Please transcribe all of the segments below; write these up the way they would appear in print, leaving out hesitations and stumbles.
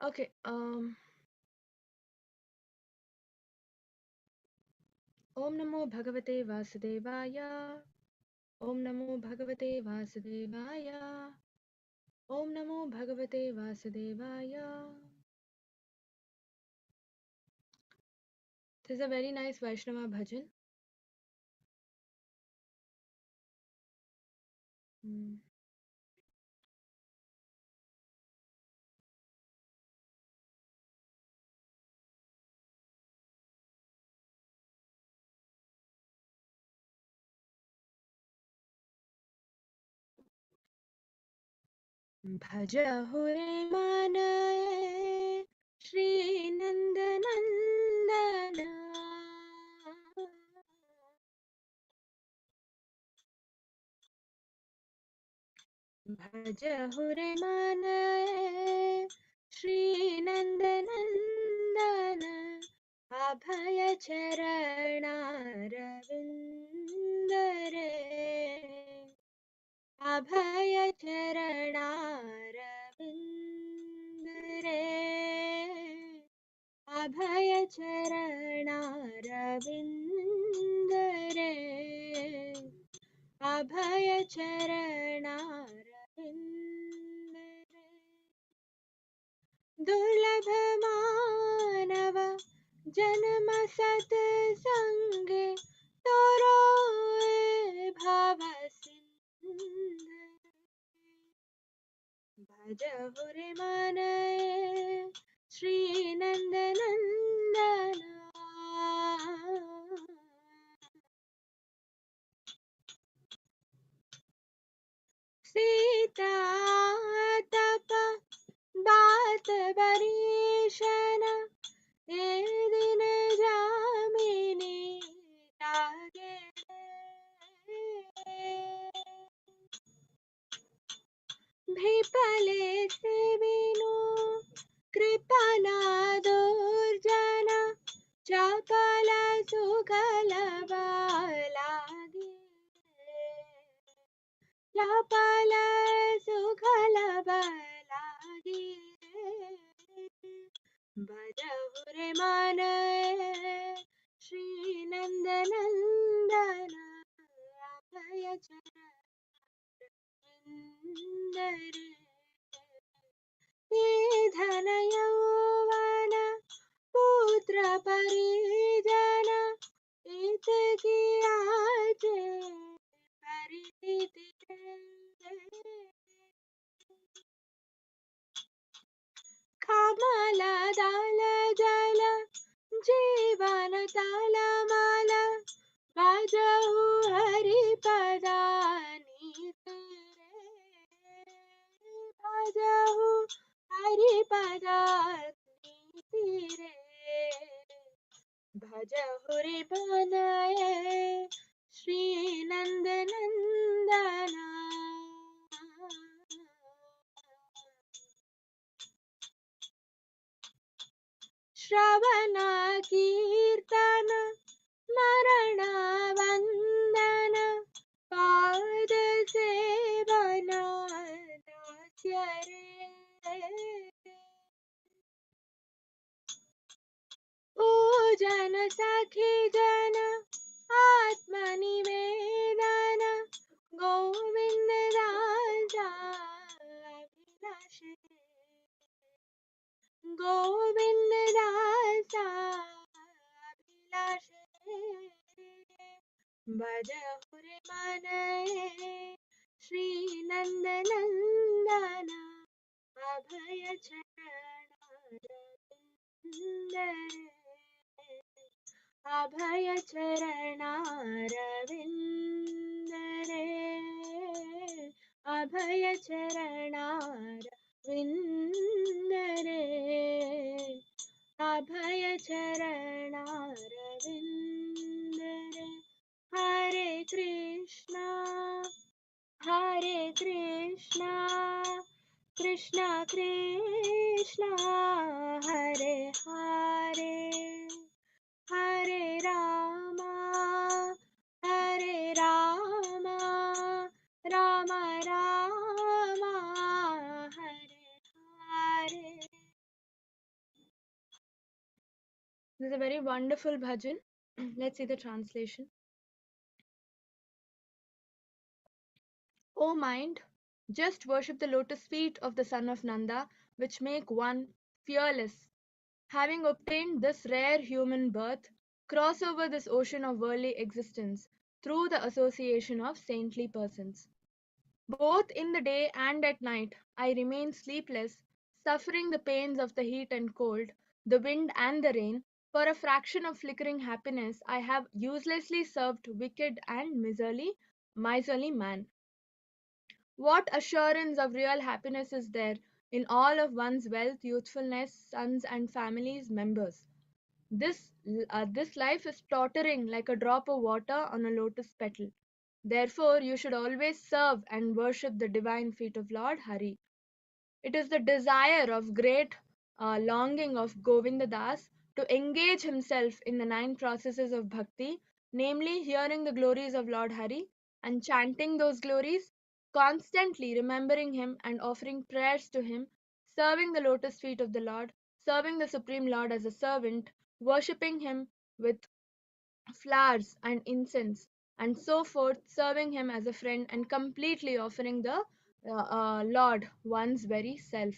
Okay. Om Namo Bhagavate Vasudevaya. Om Namo Bhagavate Vasudevaya. Om Namo Bhagavate Vasudevaya. This is a very nice Vaishnava bhajan. भज हुरे मानय श्री नंद नंदन भज हुरे मानय श्री नंद नंदन अभय चरणारविंद रे अभय चरणारविंद रे अभय चरणारविंद रे अभय चरणारविंद रे दुर्लभ मानव जन्म सत्संगे तोरो भव सिंधु भज हुरे मानय श्री नंद नंदन सीता तप बात बरीशन ए दिन जामिनी लागे भिपले से बिनु कृपना दुर्जन चपल सुखल बालागी चपल सुखल बालागी भज हुरे मानय श्री नंद नंदन अभय चरणारविंद रे ये धन यौवन पुत्र परिजन इत की आजे परिणिति कमल दल जल जीवन तलमल भजहु हरिपदानीति भजहु हरिपदानीति रे भज हुरे मानय श्री नंद नंदन श्रवण कीर्तन मरण वंदन पाद सेवन दास्य रे पूजन सखी जन आत्मनिवेदन गोविंद राजा अभिलाष गोविंद दासा अभिलाष भज हुरे मानय श्री नंद नंदन अभय चरणारविंद रे अभय चरणारविंद रे अभय चरणारविंद रे अभय चरणारविंद रे हरे Krishna Krishna Krishna Hare Hare Hare Rama Ram Ram Hare Hare This is a very wonderful bhajan. Let's see the translation. O mind, just worship the lotus feet of the son of Nanda, which make one fearless. Having obtained this rare human birth, cross over this ocean of worldly existence through the association of saintly persons. Both in the day and at night, I remain sleepless, suffering the pains of the heat and cold, the wind and the rain. For a fraction of flickering happiness, I have uselessly served wicked and miserly man. What assurance of real happiness is there in all of one's wealth, youthfulness, sons and families, members? This life is tottering like a drop of water on a lotus petal. Therefore, you should always serve and worship the divine feet of Lord Hari. It is the desire of great longing of Govinda Das to engage himself in the 9 processes of bhakti, namely hearing the glories of Lord Hari and chanting those glories, constantly remembering him and offering prayers to him, serving the lotus feet of the Lord, serving the Supreme Lord as a servant, worshipping him with flowers and incense, and so forth, serving him as a friend and completely offering the Lord one's very self.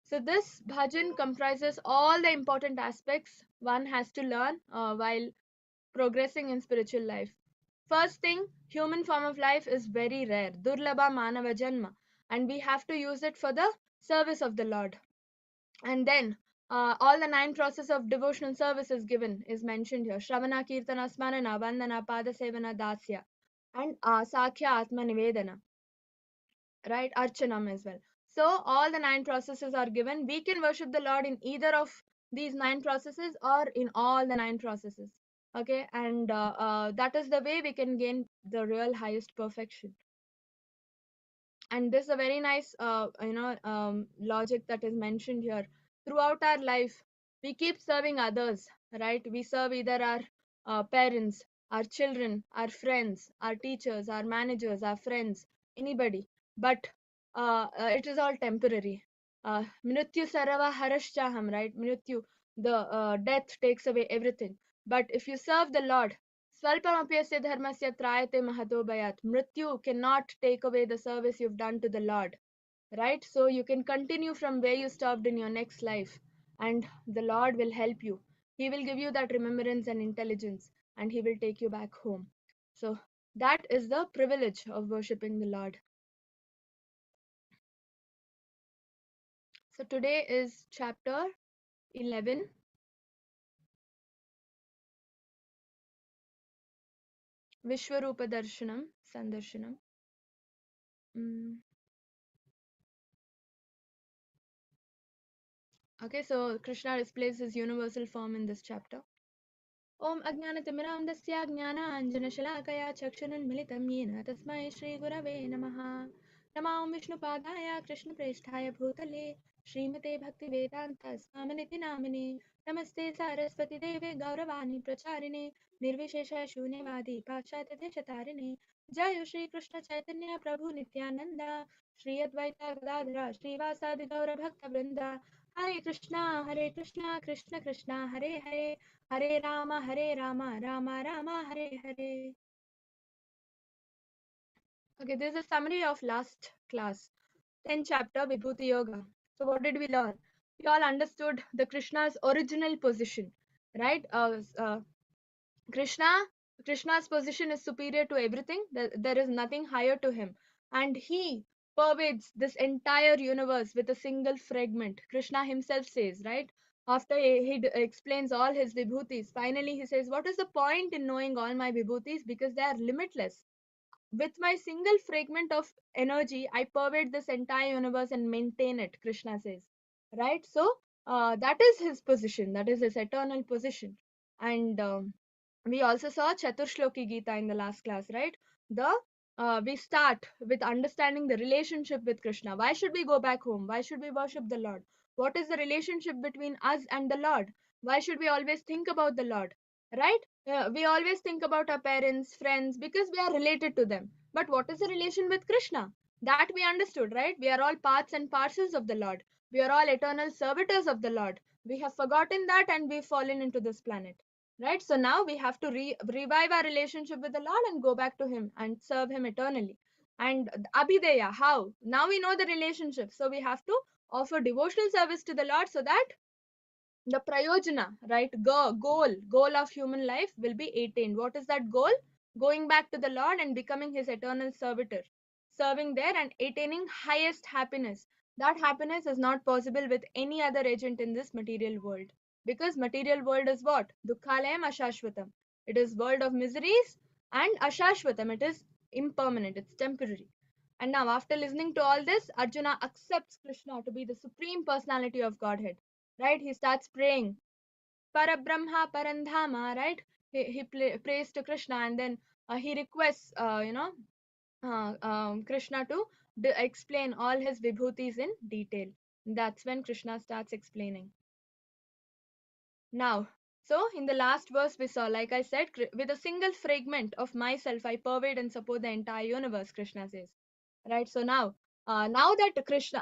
So, this bhajan comprises all the important aspects one has to learn while progressing in spiritual life. First thing, human form of life is very rare, durlabha manava janma, and we have to use it for the service of the Lord. And then all the 9 process of devotional service is given, is mentioned here. Shravana, Kirtana, Smarana, Vandana, Padasevana, Dasya, and Sakhya, Atma Nivedana, right? Archanam as well. So all the 9 processes are given. We can worship the Lord in either of these 9 processes or in all the 9 processes. Okay, and that is the way we can gain the real highest perfection. And this is a very nice logic that is mentioned here. Throughout our life we keep serving others, right? We serve either our parents, our children, our friends, our teachers, our managers, our friends, anybody. But it is all temporary. Mrityu sarava harashchaham, right? Mrityu, the death takes away everything. But if you serve the Lord, Swalpamapyasya dharmasya trayate mahato bhayat. Mrityu cannot take away the service you've done to the Lord, right? So you can continue from where you stopped in your next life, and the Lord will help you. He will give you that remembrance and intelligence, and He will take you back home. So that is the privilege of worshipping the Lord. So today is chapter 11. Vishwarupa Darshanam, Sandarshanam. Mm. Okay, so Krishna displays his universal form in this chapter. ॐ अज्ञानतिमिरान्धस्य ज्ञानाञ्जनशलाकया चक्षुरुन्मिलितं येन तस्मै श्रीगुरवे नमः। नमो विष्णुपादाय कृष्णप्रेष्ठाय भूतले श्रीमते भक्तिवेदान्तस्वामिनिति नामिने। नमस्ते सरस्वतीदेवे गौरवाणी प्रचारिणे निर्विशेषशून्यवादी पाश्चात्यदेशतारिणे। जय श्रीकृष्ण चैतन्य प्रभु नित्यानन्द श्री अद्वैत गदाधर श्रीवासादि गौरभक्तवृन्द। हरे Krishna Krishna Krishna Hare Hare Hare Rama, Rama Rama, Hare Hare. Okay, this is a summary of last class, 10th chapter, Vibhuti Yoga. So what did we learn? We all understood the Krishna's original position, right? Krishna, Krishna's position is superior to everything. There is nothing higher to him, and he pervades this entire universe with a single fragment. Krishna himself says, right? After he explains all his vibhutis, finally he says, "What is the point in knowing all my vibhutis? Because they are limitless. With my single fragment of energy, I pervade this entire universe and maintain it." Krishna says, right? So that is his position. That is his eternal position, and. We also saw Chaturshloki Gita in the last class, right? The we start with understanding the relationship with Krishna. Why should we go back home? Why should we worship the Lord? What is the relationship between us and the Lord? Why should we always think about the Lord? Right? We always think about our parents, friends, because we are related to them. But what is the relation with Krishna? That we understood, right? We are all parts and parcels of the Lord. We are all eternal servitors of the Lord. We have forgotten that and we've fallen into this planet, right? So now we have to revive our relationship with the Lord and go back to Him and serve Him eternally. And Abhideya, how? Now we know the relationship. So we have to offer devotional service to the Lord so that the prayojana, right? Goal of human life will be attained. What is that goal? Going back to the Lord and becoming His eternal servitor, serving there and attaining highest happiness. That happiness is not possible with any other agent in this material world, because material world is what? Dukkhalayam ashashvatam. It is world of miseries, and ashashvatam, it is impermanent, it's temporary. And now, after listening to all this, Arjuna accepts Krishna to be the supreme personality of Godhead, right? He starts praying Parabrahma Parandhama, right? He prays to Krishna, and then he requests, Krishna to explain all his vibhutis in detail. That's when Krishna starts explaining. Now, so in the last verse we saw, like I said, with a single fragment of myself, I pervade and support the entire universe, Krishna says. Right? So now that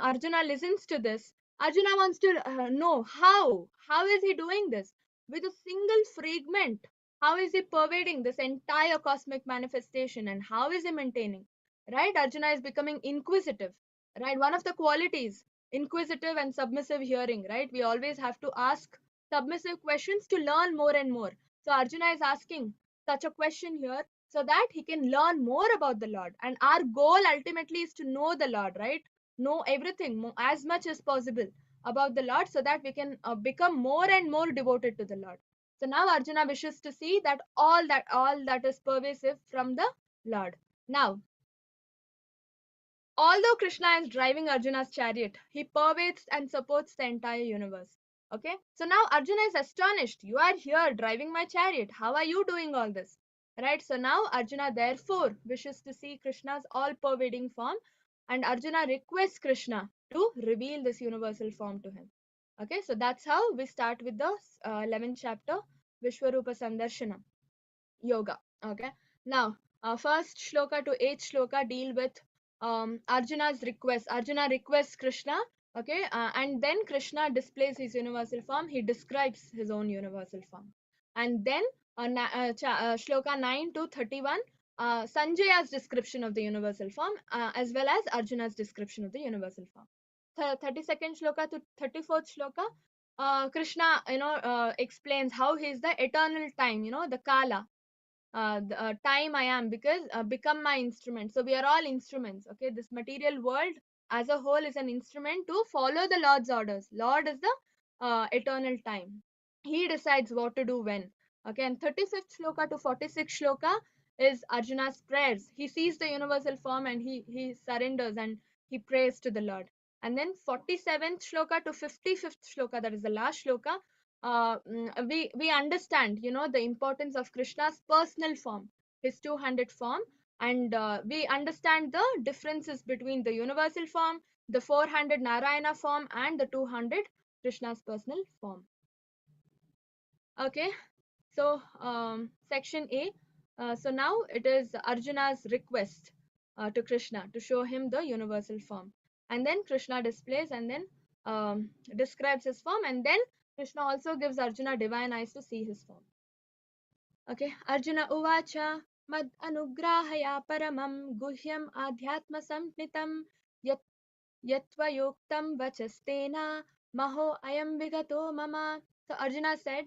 Arjuna listens to this, Arjuna wants to know how is he doing this? With a single fragment, how is he pervading this entire cosmic manifestation and how is he maintaining? Right? Arjuna is becoming inquisitive. Right? One of the qualities, inquisitive and submissive hearing, right? We always have to ask submissive questions to learn more and more. So Arjuna is asking such a question here so that he can learn more about the Lord. And our goal ultimately is to know the Lord, right? Know everything as much as possible about the Lord so that we can become more and more devoted to the Lord. So now Arjuna wishes to see that all that is pervasive from the Lord. Now, although Krishna is driving Arjuna's chariot, he pervades and supports the entire universe. Okay, so now Arjuna is astonished. You are here driving my chariot. How are you doing all this? Right, so now Arjuna therefore wishes to see Krishna's all pervading form, and Arjuna requests Krishna to reveal this universal form to him. Okay, so that's how we start with the 11th chapter, Vishwarupa Sandarshana Yoga. Okay, now first shloka to 8th shloka deal with Arjuna's request. Arjuna requests Krishna, okay, and then Krishna displays his universal form. He describes his own universal form. And then shloka 9 to 31, Sanjaya's description of the universal form, as well as Arjuna's description of the universal form. 32nd shloka to 34th shloka, Krishna, explains how he is the eternal time, the Kala, the time I am, because become my instrument. So we are all instruments. Okay, this material world as a whole is an instrument to follow the Lord's orders. Lord is the eternal time. He decides what to do when. Okay, and 35th shloka to 46th shloka is Arjuna's prayers. He sees the universal form and he surrenders and he prays to the Lord. And then 47th shloka to 55th shloka, that is the last shloka, we understand, the importance of Krishna's personal form, his two-handed form, and we understand the differences between the universal form, the four-handed Narayana form, and the two-handed Krishna's personal form. Okay, so section A. So now it is Arjuna's request to Krishna to show him the universal form, and then Krishna displays and then describes his form, and then Krishna also gives Arjuna divine eyes to see his form. Okay, Arjuna uvacha mad anugrahaya paramam guhyam adhyatma samhnitam yat yatvayoktam vachastena maho ayam vigato mama. So Arjuna said,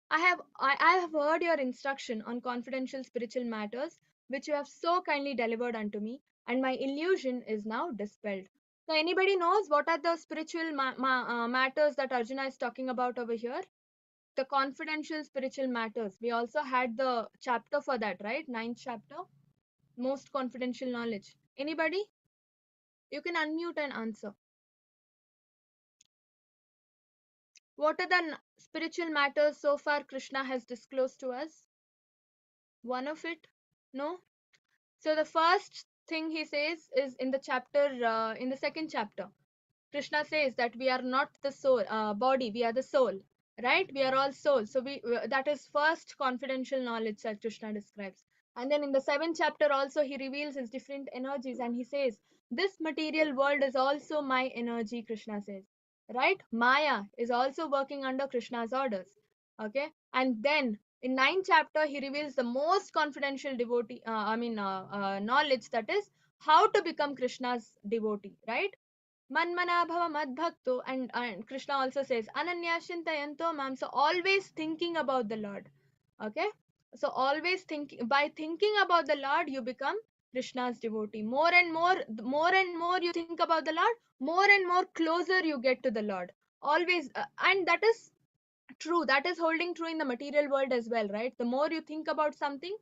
I have heard your instruction on confidential spiritual matters, which you have so kindly delivered unto me, and my illusion is now dispelled. So, anybody knows what are the spiritual matters that Arjuna is talking about over here? The confidential spiritual matters. We also had the chapter for that, right? Ninth chapter, most confidential knowledge. Anybody? You can unmute and answer. What are the spiritual matters so far Krishna has disclosed to us? One of it? No? So the first thing he says is in the chapter, in the second chapter, Krishna says that we are not the soul, body, we are the soul, right? We are all soul. So that is first confidential knowledge that Krishna describes. And then in the seventh chapter also he reveals his different energies and he says This material world is also my energy, Krishna says. Right? Maya is also working under Krishna's orders. Okay? And then in ninth chapter, he reveals the most confidential knowledge, that is how to become Krishna's devotee. Right? Manmana bhava madbhakto, and Krishna also says Ananya Shintayanto mam. So always thinking about the Lord. Okay? So always by thinking about the Lord, you become Krishna's devotee. More and more you think about the Lord, more and more closer you get to the Lord. Always, and that is true. That is holding true in the material world as well, right? The more you think about something,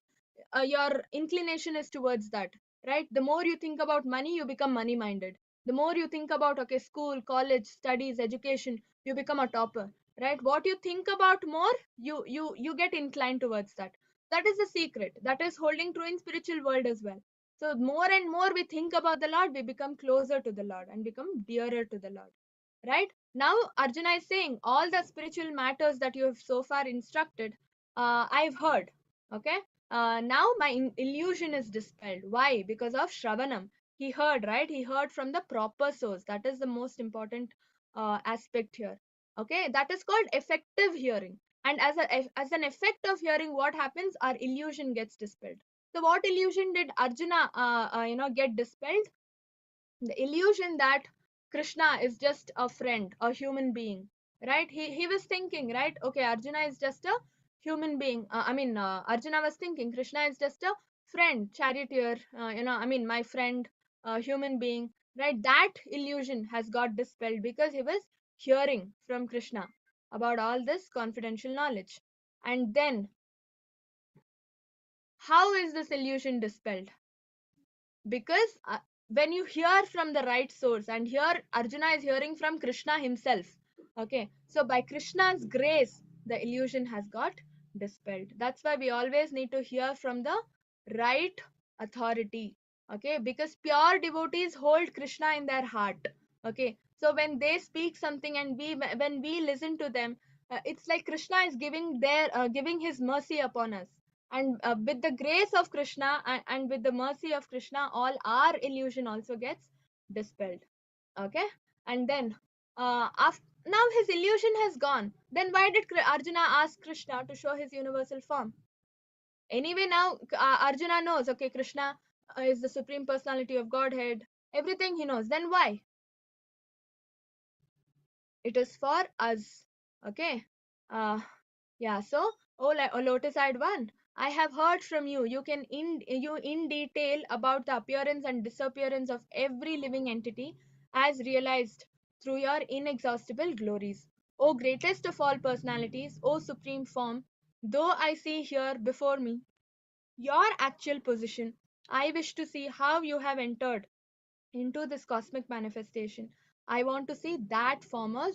your inclination is towards that, right? The more you think about money, you become money minded. The more you think about, okay, school, college, studies, education, you become a topper, right? What you think about more, you get inclined towards that. That is the secret. That is holding true in spiritual world as well. So more and more we think about the Lord, we become closer to the Lord and become dearer to the Lord, right? Now Arjuna is saying all the spiritual matters that you have so far instructed, I've heard. Okay, now my illusion is dispelled. Why? Because of Shravanam. He heard, right? He heard from the proper source. That is the most important aspect here. Okay, that is called effective hearing. And as an effect of hearing, what happens? Our illusion gets dispelled. So, what illusion did Arjuna, get dispelled? The illusion that Krishna is just a friend, a human being, right? He was thinking, right? Okay, Arjuna is just a human being. Arjuna was thinking Krishna is just a friend, charioteer, my friend, human being, right? That illusion has got dispelled because he was hearing from Krishna about all this confidential knowledge. And then, how is this illusion dispelled? Because when you hear from the right source, and here Arjuna is hearing from Krishna himself. Okay, so by Krishna's grace the illusion has got dispelled. That's why we always need to hear from the right authority. Okay, because pure devotees hold Krishna in their heart. Okay, so when they speak something and when we listen to them, it's like Krishna is giving his mercy upon us. And with the grace of Krishna, and with the mercy of Krishna, all our illusion also gets dispelled. Okay, and then now his illusion has gone. Then why did Arjuna ask Krishna to show his universal form? Anyway, now Arjuna knows, okay, Krishna is the supreme personality of Godhead. Everything he knows. Then why? It is for us. Okay. uh yeah, so, oh, lotus eyed one, I have heard from you. You in detail about the appearance and disappearance of every living entity as realized through your inexhaustible glories. O greatest of all personalities, O supreme form, though I see here before me your actual position, I wish to see how you have entered into this cosmic manifestation. I want to see that form of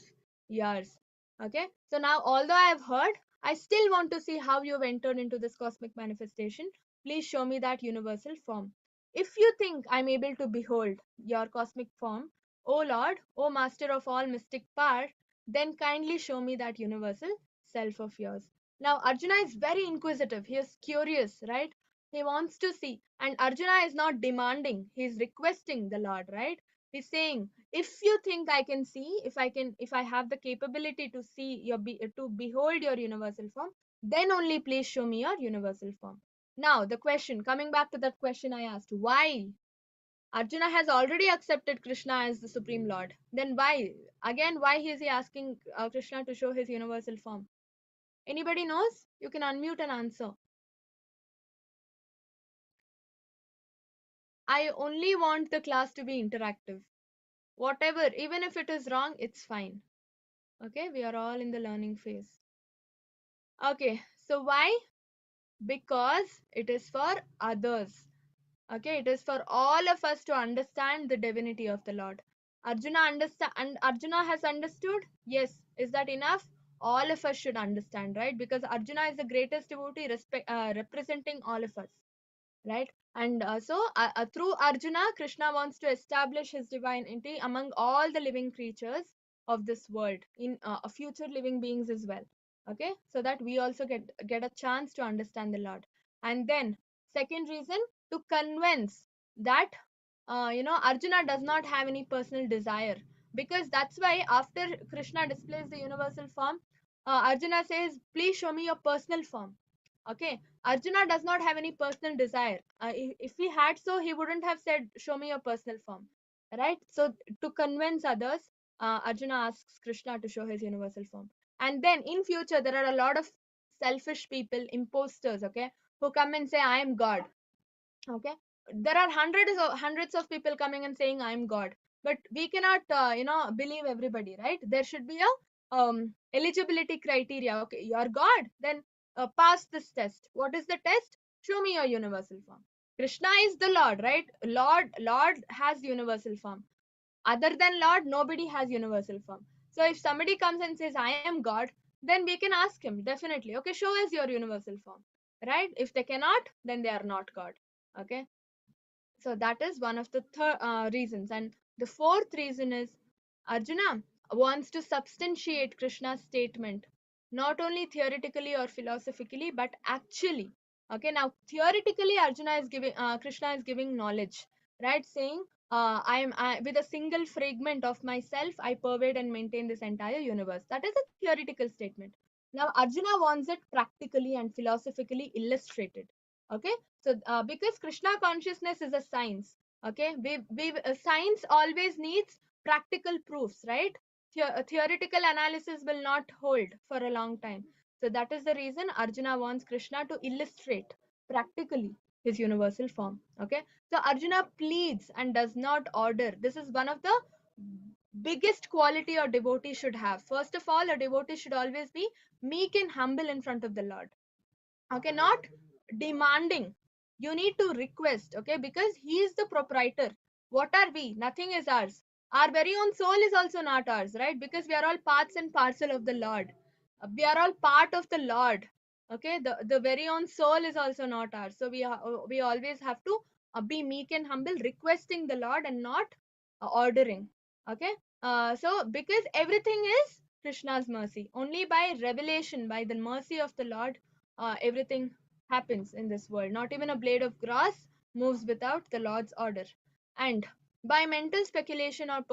yours. Okay, so now, although I have heard, I still want to see how you have entered into this cosmic manifestation. Please show me that universal form. If you think I'm able to behold your cosmic form, O Lord, O Master of all mystic power, then kindly show me that universal self of yours. Now Arjuna is very inquisitive, he is curious, right? He wants to see. And Arjuna is not demanding, he's requesting the Lord, right? He's saying, if you think I can see, if I have the capability to see to behold your universal form, then only please show me your universal form. Now the question, coming back to that question I asked, why? Arjuna has already accepted Krishna as the supreme Lord. Then why? Again, why is he asking Krishna to show his universal form? Anybody knows? You can unmute and answer. I only want the class to be interactive. Whatever, even if it is wrong, it's fine. Okay, we are all in the learning phase. Okay, so why? Because it is for others. Okay, it is for all of us to understand the divinity of the Lord. Arjuna has understood. Yes, is that enough? All of us should understand, right? Because Arjuna is the greatest devotee representing all of us, right? And through Arjuna, Krishna wants to establish his divinity among all the living creatures of this world, in future living beings as well. Okay, so that we also get a chance to understand the Lord. And then second reason, to convince that Arjuna does not have any personal desire, because that's why after Krishna displays the universal form, Arjuna says, please show me your personal form. Okay, Arjuna does not have any personal desire. If he had so, he wouldn't have said, show me your personal form, right? So to convince others, Arjuna asks Krishna to show his universal form. And then in future, there are a lot of selfish people, imposters, okay, who come and say, I am God. Okay, there are hundreds of people coming and saying I am God, but we cannot believe everybody, right? There should be a eligibility criteria. Okay, you are God, then pass this test. What is the test? Show me your universal form. Krishna is the Lord, right? Lord has universal form. Other than Lord, nobody has universal form. So if somebody comes and says I am God, then we can ask him definitely, okay, show us your universal form, right? If they cannot, then they are not God. Okay, so that is one of the reasons. And the fourth reason is Arjuna wants to substantiate Krishna's statement, not only theoretically or philosophically, but actually. Okay, now theoretically, Krishna is giving knowledge, right? Saying, with a single fragment of myself, I pervade and maintain this entire universe. That is a theoretical statement. Now, Arjuna wants it practically and philosophically illustrated. Okay, so because Krishna consciousness is a science. Okay, science always needs practical proofs, right? Theoretical analysis will not hold for a long time. So that is the reason Arjuna wants Krishna to illustrate practically his universal form. Okay, so Arjuna pleads and does not order. This is one of the biggest quality a devotee should have. First of all, a devotee should always be meek and humble in front of the Lord. Okay, not demanding. You need to request, okay, because he is the proprietor. What are we? Nothing is ours. Our very own soul is also not ours, right? Because we are all parts and parcel of the Lord. We are all part of the Lord. Okay, the very own soul is also not ours. So we always have to be meek and humble, requesting the Lord and not ordering. Okay, so because everything is Krishna's mercy, only by revelation, by the mercy of the Lord, everything happens in this world. Not even a blade of grass moves without the Lord's order. And by mental speculation or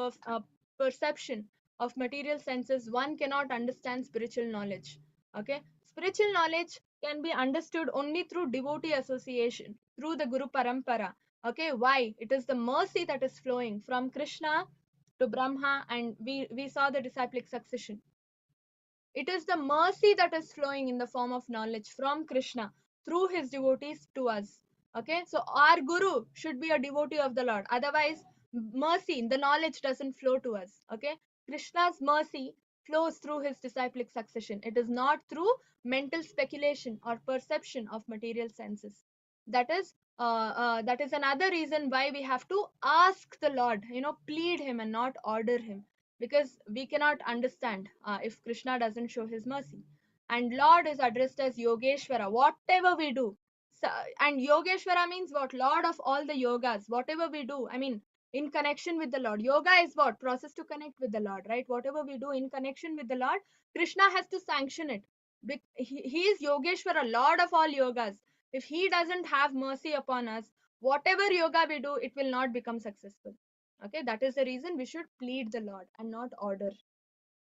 perception of material senses, one cannot understand spiritual knowledge. Okay, spiritual knowledge can be understood only through devotee association, through the Guru Parampara. Okay, why? It is the mercy that is flowing from Krishna to Brahma, and we saw the disciplic succession. It is the mercy that is flowing in the form of knowledge from Krishna through his devotees to us. Okay, so our Guru should be a devotee of the Lord. Otherwise, mercy, the knowledge doesn't flow to us. Okay, Krishna's mercy flows through his disciplic succession. It is not through mental speculation or perception of material senses. That is another reason why we have to ask the Lord, plead him and not order him, because we cannot understand if Krishna doesn't show his mercy. And Lord is addressed as Yogeshwara, whatever we do. So, and Yogeshwara means what? Lord of all the yogas, whatever we do. I mean, in connection with the Lord. Yoga is what? Process to connect with the Lord, right? Whatever we do in connection with the Lord, Krishna has to sanction it. He is Yogeshwara, Lord of all yogas. If he doesn't have mercy upon us, whatever yoga we do, it will not become successful. Okay, that is the reason we should plead the Lord and not order.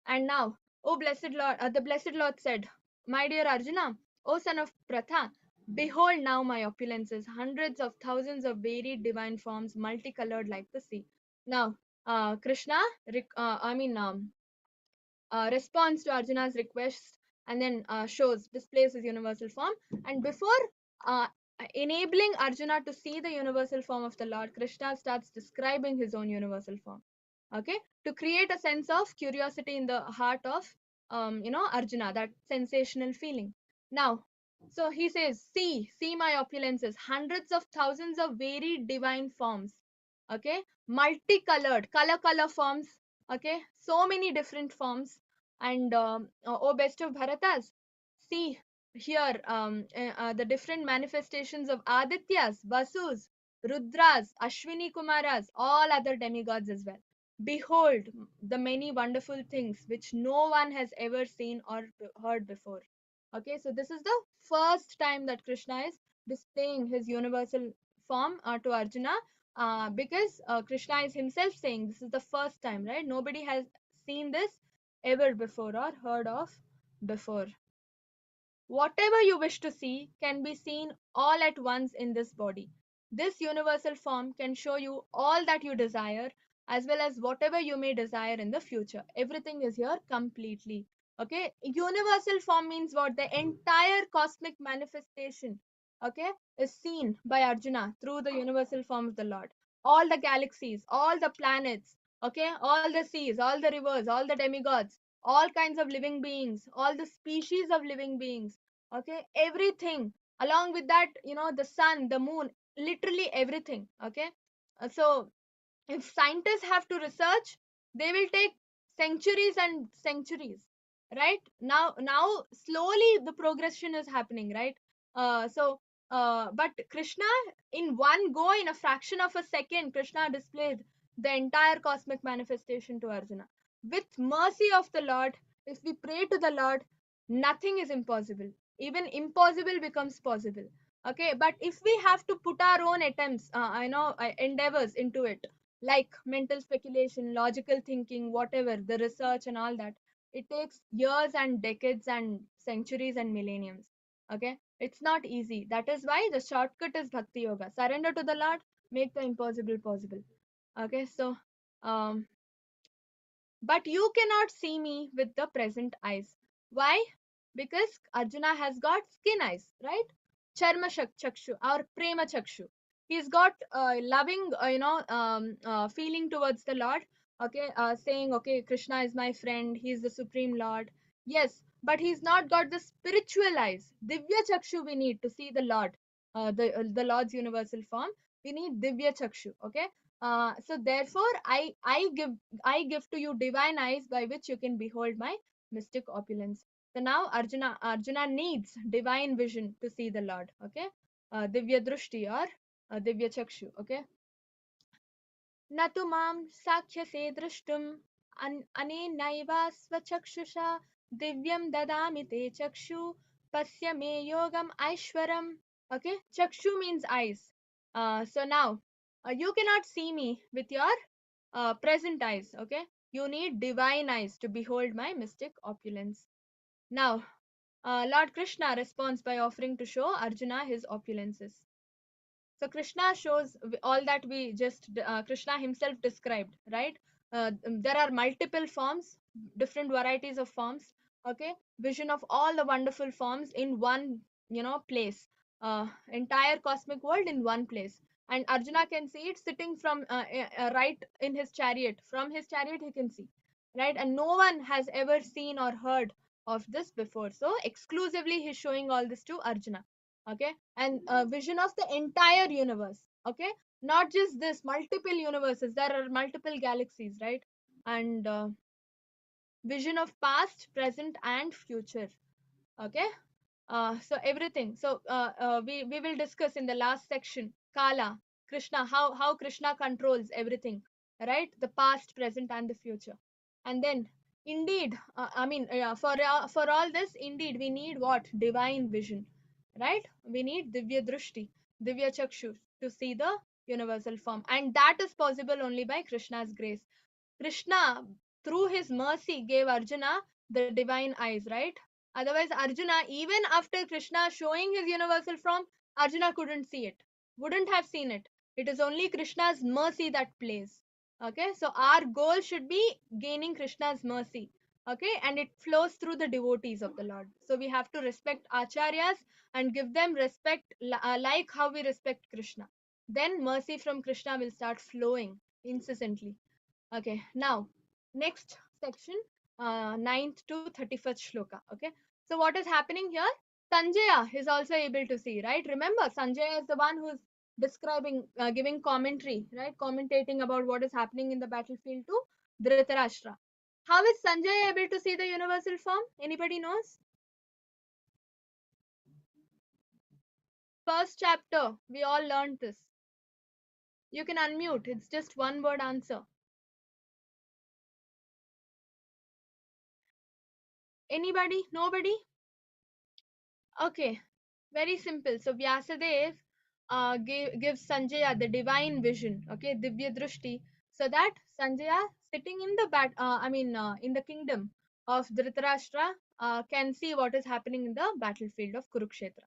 And now, O blessed Lord, the blessed Lord said, my dear Arjuna, O son of Pratha, behold now my opulences, hundreds of thousands of varied divine forms, multicolored like the sea. Now, Krishna, responds to Arjuna's request, and then displays his universal form. And before uh, enabling Arjuna to see the universal form of the Lord, Krishna starts describing his own universal form. Okay, to create a sense of curiosity in the heart of Arjuna, that sensational feeling. Now, so he says, see my opulences, hundreds of thousands of varied divine forms. Okay, multicolored, color forms. Okay, so many different forms. And oh best of Bharatas, see here the different manifestations of Adityas, Vasus, Rudras, Ashwini Kumaras, all other demigods as well. Behold the many wonderful things which no one has ever seen or heard before. Okay, so this is the first time that Krishna is displaying his universal form to Arjuna, Because Krishna is himself saying this is the first time, right? Nobody has seen this ever before or heard of before. Whatever you wish to see can be seen all at once in this body. This universal form can show you all that you desire, as well as whatever you may desire in the future. Everything is here completely. Okay, universal form means what? The entire cosmic manifestation, okay, is seen by Arjuna through the universal form of the Lord. All the galaxies, all the planets, okay, all the seas, all the rivers, all the demigods, all kinds of living beings, all the species of living beings, okay, everything. Along with that, the sun, the moon, literally everything, okay. So if scientists have to research, they will take centuries and centuries, right? Now slowly the progression is happening, right? But Krishna, in one go, in a fraction of a second, Krishna displayed the entire cosmic manifestation to Arjuna. With mercy of the Lord, if we pray to the Lord, nothing is impossible. Even impossible becomes possible. Okay, but if we have to put our own attempts, endeavors into it, like mental speculation, logical thinking, whatever, the research and all that, it takes years and decades and centuries and millenniums. Okay, it's not easy. That is why the shortcut is Bhakti Yoga. Surrender to the Lord, make the impossible possible. Okay, so um, but you cannot see me with the present eyes. Why? Because Arjuna has got skin eyes, right? Charma chakshu or prema chakshu. He's got loving, feeling towards the Lord. Okay, saying, okay, Krishna is my friend. He's the supreme Lord. Yes, but he's not got the spiritual eyes. Divya chakshu we need to see the Lord, the Lord's universal form. We need divya chakshu. Okay, so therefore, I give to you divine eyes by which you can behold my mystic opulence. So now Arjuna needs divine vision to see the Lord. Okay, Divya Drushti or Divya Chakshu. Okay, न तु मां साक्ष्यसे द्रष्टुम् अनेनैव स्वचक्षुषा दिव्यं ददामि ते चक्षु पश्य मे yogam aishwaram. Okay, chakshu means eyes. So now you cannot see me with your present eyes. Okay, you need divine eyes to behold my mystic opulence. Now Lord Krishna responds by offering to show Arjuna his opulences. So Krishna shows all that we just Krishna himself described, right? There are multiple forms, different varieties of forms. Okay, vision of all the wonderful forms in one, place. Entire cosmic world in one place, and Arjuna can see it sitting from right in his chariot. From his chariot, he can see, right? And no one has ever seen or heard of this before. So exclusively, he's showing all this to Arjuna. Okay, and vision of the entire universe. Okay, not just this, multiple universes, there are multiple galaxies, right? And vision of past, present and future. Okay, so everything. So we will discuss in the last section Kala, Krishna, how Krishna controls everything, right? The past, present and the future. And then indeed, for all this, indeed we need what? Divine vision, right? We need Divya Drushti, Divya Chakshu, to see the universal form, and that is possible only by Krishna's grace. Krishna, through his mercy, gave Arjuna the divine eyes, right? Otherwise, Arjuna, even after Krishna showing his universal form, Arjuna couldn't see it, wouldn't have seen it. It is only Krishna's mercy that plays. Okay, so our goal should be gaining Krishna's mercy. Okay, and it flows through the devotees of the Lord. So we have to respect acharyas and give them respect like how we respect Krishna. Then mercy from Krishna will start flowing incessantly. Okay, now next section, 9th to 31st shloka. Okay, so what is happening here? Sanjaya is also able to see, right? Remember, Sanjaya is the one who's describing, giving commentary, right? Commentating about what is happening in the battlefield to Dhritarashtra. How is Sanjaya able to see the universal form? Anybody knows? First chapter, we all learned this. You can unmute, it's just one word answer. Anybody? Nobody? Okay, very simple. So Vyasadeva gives Sanjaya the divine vision, okay, Divya Drushti, so that Sanjaya sitting in the in the kingdom of Dhritarashtra can see what is happening in the battlefield of Kurukshetra.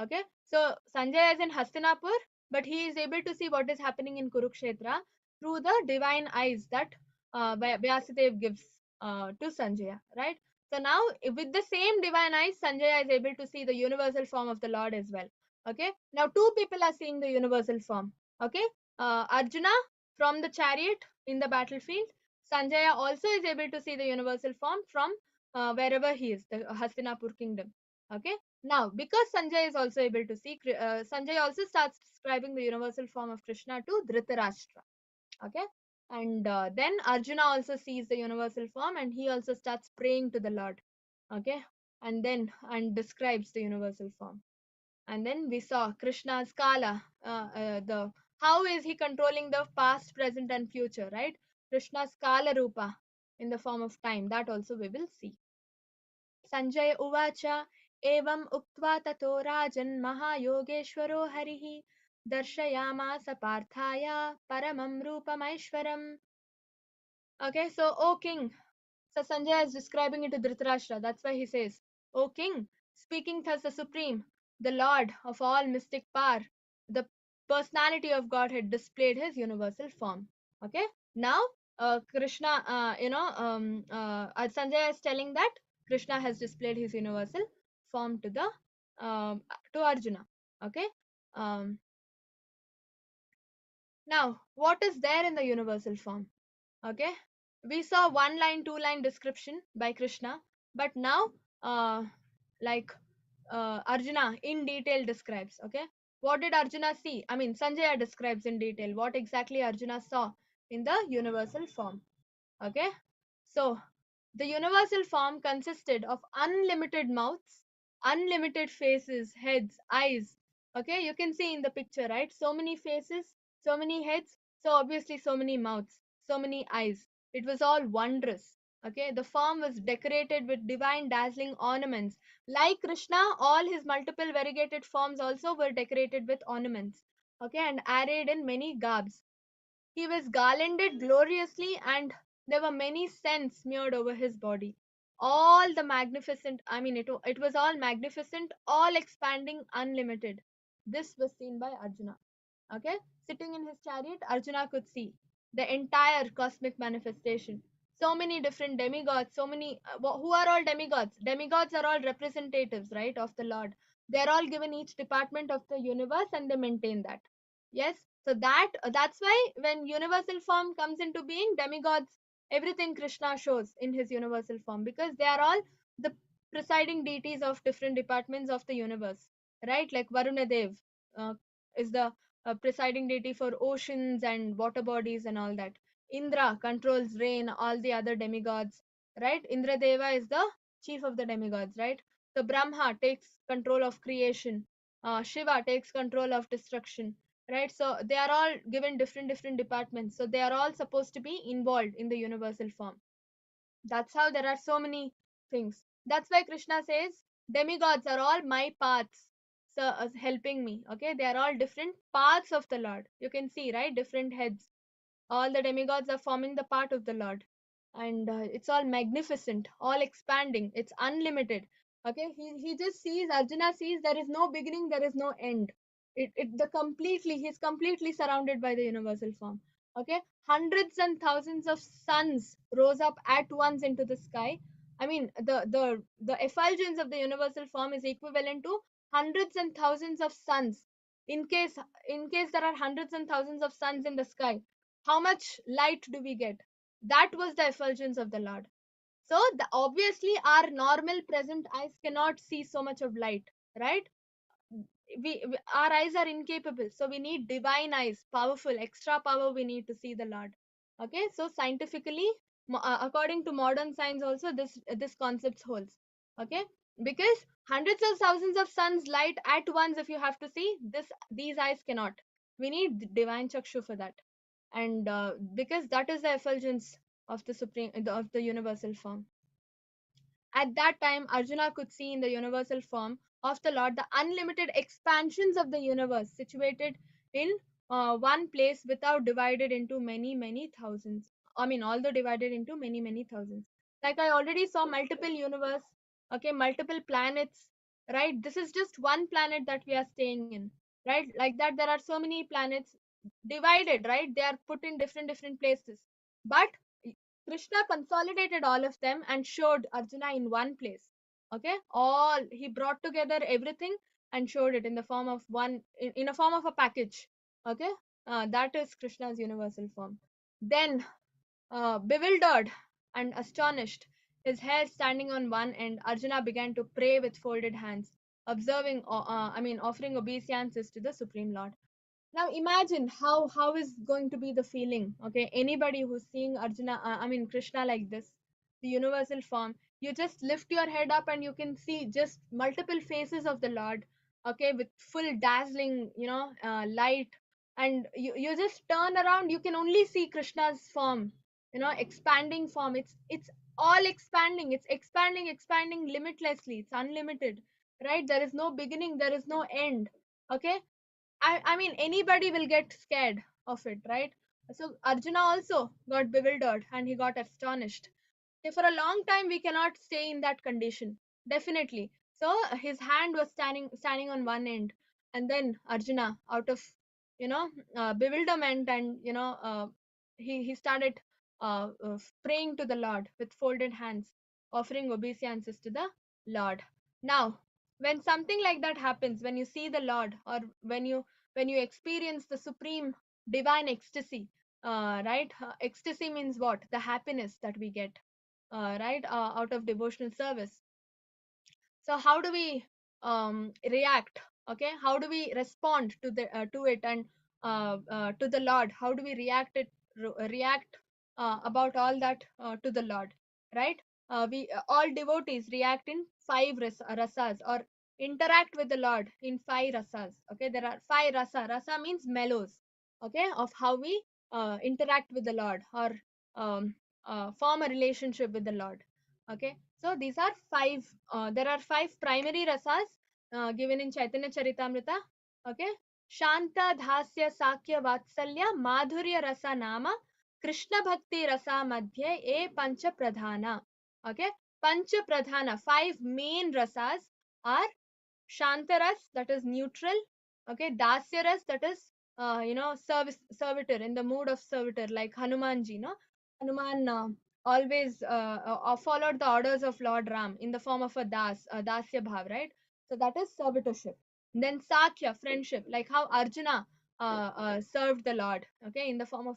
Okay, so Sanjaya is in Hastinapur, but he is able to see what is happening in Kurukshetra through the divine eyes that Vyasadev gives to Sanjaya, right? So now, with the same divine eyes, Sanjaya is able to see the universal form of the Lord as well. Okay, now two people are seeing the universal form. Okay, Arjuna from the chariot in the battlefield. Sanjaya also is able to see the universal form from wherever he is, the Hastinapur kingdom. Okay, now, because Sanjay is also able to see, Sanjay also starts describing the universal form of Krishna to Dhritarashtra. Okay, and then Arjuna also sees the universal form and he also starts praying to the Lord. Okay, and describes the universal form. And then we saw Krishna's Kala, the how is he controlling the past, present, and future, right? Krishna's Kala Rupa in the form of time. That also we will see. Sanjay Uvacha Evam Uktva Tato Rajan Mahayogeswaro Harihi Darshayamasa Parthaya Paramam Rupamaishwaram. Okay, so O king. So Sanjay is describing it to Dhritarashtra. That's why he says, O king, speaking thus the Supreme, the Lord of all mystic power, the personality of God had displayed his universal form. Okay, now Krishna, Sanjay is telling that Krishna has displayed his universal form to the to Arjuna. Okay, um, now what is there in the universal form? Okay, we saw one line, two line description by Krishna, but now uh, like Arjuna in detail describes. Okay, what did Arjuna see? I mean, Sanjaya describes in detail what exactly Arjuna saw in the universal form. Okay, so the universal form consisted of unlimited mouths, unlimited faces, heads, eyes. Okay, you can see in the picture, right? So many faces, so many heads, so obviously so many mouths, so many eyes. It was all wondrous. Okay, the form was decorated with divine dazzling ornaments. Like Krishna, all his multiple variegated forms also were decorated with ornaments. Okay, and arrayed in many garbs. He was garlanded gloriously, and there were many scents smeared over his body. All the magnificent, it was all magnificent, all expanding, unlimited. This was seen by Arjuna. Okay, sitting in his chariot, Arjuna could see the entire cosmic manifestation. So many different demigods, so many, who are all demigods? Demigods are all representatives, right, of the Lord. They're all given each department of the universe and they maintain that. Yes, so that's why when universal form comes into being, demigods, everything Krishna shows in his universal form, because they are all the presiding deities of different departments of the universe, right? Like Varunadev uh, is the presiding deity for oceans and water bodies and all that. Indra controls rain, all the other demigods, right? Indra Deva is the chief of the demigods, right? So Brahma takes control of creation. Shiva takes control of destruction, right? So they are all given different departments. So they are all supposed to be involved in the universal form. That's how there are so many things. That's why Krishna says demigods are all my paths, so helping me. Okay, they are all different paths of the Lord. You can see, right, different heads. All the demigods are forming the part of the Lord, and it's all magnificent, all expanding, it's unlimited. Okay, he just sees, Arjuna sees there is no beginning, there is no end. He's completely surrounded by the universal form. Okay, hundreds and thousands of suns rose up at once into the sky. I mean, the effulgence of the universal form is equivalent to hundreds and thousands of suns. In case there are hundreds and thousands of suns in the sky, how much light do we get? That was the effulgence of the Lord. So obviously our normal present eyes cannot see so much of light, right? Our eyes are incapable, so we need divine eyes, powerful, extra power we need to see the Lord. Okay, so scientifically, according to modern science also, this concept holds. Okay, because hundreds of thousands of suns light at once, if you have to see this, these eyes cannot. We need divine chakshu for that. And because that is the effulgence of the supreme, of the universal form. At that time, Arjuna could see in the universal form of the Lord, the unlimited expansions of the universe situated in one place without divided into many, many thousands. I mean, although divided into many, many thousands. Like I already saw multiple universe, okay, multiple planets, right? This is just one planet that we are staying in, right? Like that, there are so many planets divided, right? They are put in different places. But Krishna consolidated all of them and showed Arjuna in one place. Okay, all he brought together everything and showed it in the form of one, in a form of a package. Okay, that is Krishna's universal form. Then, bewildered and astonished, his hair standing on one end, Arjuna began to pray with folded hands, observing, offering obeisances to the Supreme Lord. Now imagine how is going to be the feeling. Okay, anybody who's seeing Arjuna, Krishna like this, the universal form, you just lift your head up and you can see just multiple faces of the Lord. Okay, with full dazzling, light, and you just turn around, you can only see Krishna's form, expanding form. It's all expanding, it's expanding limitlessly, it's unlimited, right? There is no beginning, there is no end. Okay, I mean, anybody will get scared of it, right? So Arjuna also got bewildered and he got astonished. Okay, for a long time, we cannot stay in that condition. Definitely. So his hand was standing on one end, and then Arjuna, out of bewilderment, and he started praying to the Lord with folded hands, offering obeisances to the Lord. Now, when something like that happens, when you see the Lord, or when you experience the supreme divine ecstasy, right? Ecstasy means what? The happiness that we get, right, out of devotional service. So how do we react? Okay, how do we respond to it, and to the Lord? How do we react about all that to the Lord, right? We all devotees react in five rasas, or interact with the Lord in five rasas. Okay, there are five rasa means mellows, okay, of how we interact with the Lord, or um, form a relationship with the Lord. Okay, so these are five. There are five primary rasas given in Chaitanya Charitamrita. Okay, Shanta, Dhasya, Sakya, Vatsalya, Madhurya rasa nama Krishna Bhakti rasa madhye e pancha pradhana. Okay, pancha pradhana, five main rasas are Shantaras, that is neutral. Okay, Dasyaras, that is servitor, in the mood of servitor, like Hanumanji. No, Hanuman always followed the orders of Lord Ram in the form of a dasya bhav, right? So that is servitorship. Then Sakya, friendship, like how Arjuna served the Lord, okay, in the form of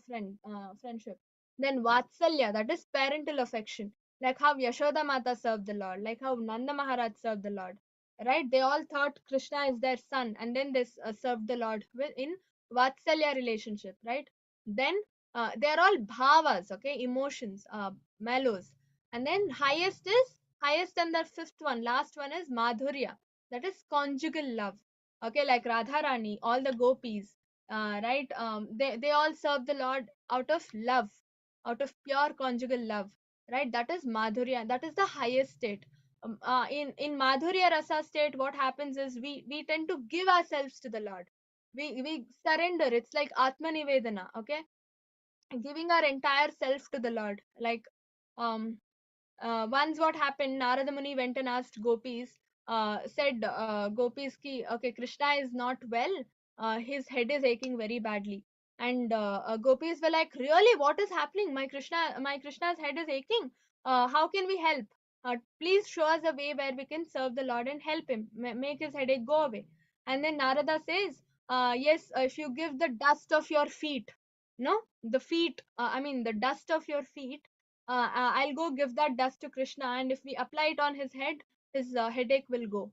friendship. Then Vatsalya, that is parental affection, like how Yashoda Mata served the Lord, like how Nanda Maharaj served the Lord, right? They all thought Krishna is their son, and then they served the Lord in Vatsalya relationship, right? Then they're all bhavas, okay, emotions, mellows. And then highest, and the fifth one, last one is Madhurya, that is conjugal love. Okay, like Radharani, all the gopis, right? They all serve the Lord out of love, out of pure conjugal love, right? That is Madhurya, that is the highest state. In Madhurya Rasa state, what happens is we tend to give ourselves to the Lord. We surrender. It's like Atma Nivedana, okay? Giving our entire self to the Lord. Like um once what happened, Narada Muni went and asked gopis, said, gopis ki, okay, Krishna is not well, his head is aching very badly. And gopis were like, really, what is happening? My Krishna's head is aching. How can we help? Please show us a way where we can serve the Lord and help him, make his headache go away. And then Narada says, yes, if you give the dust of your feet, no, the feet, the dust of your feet, I'll go give that dust to Krishna, and if we apply it on his head, his headache will go.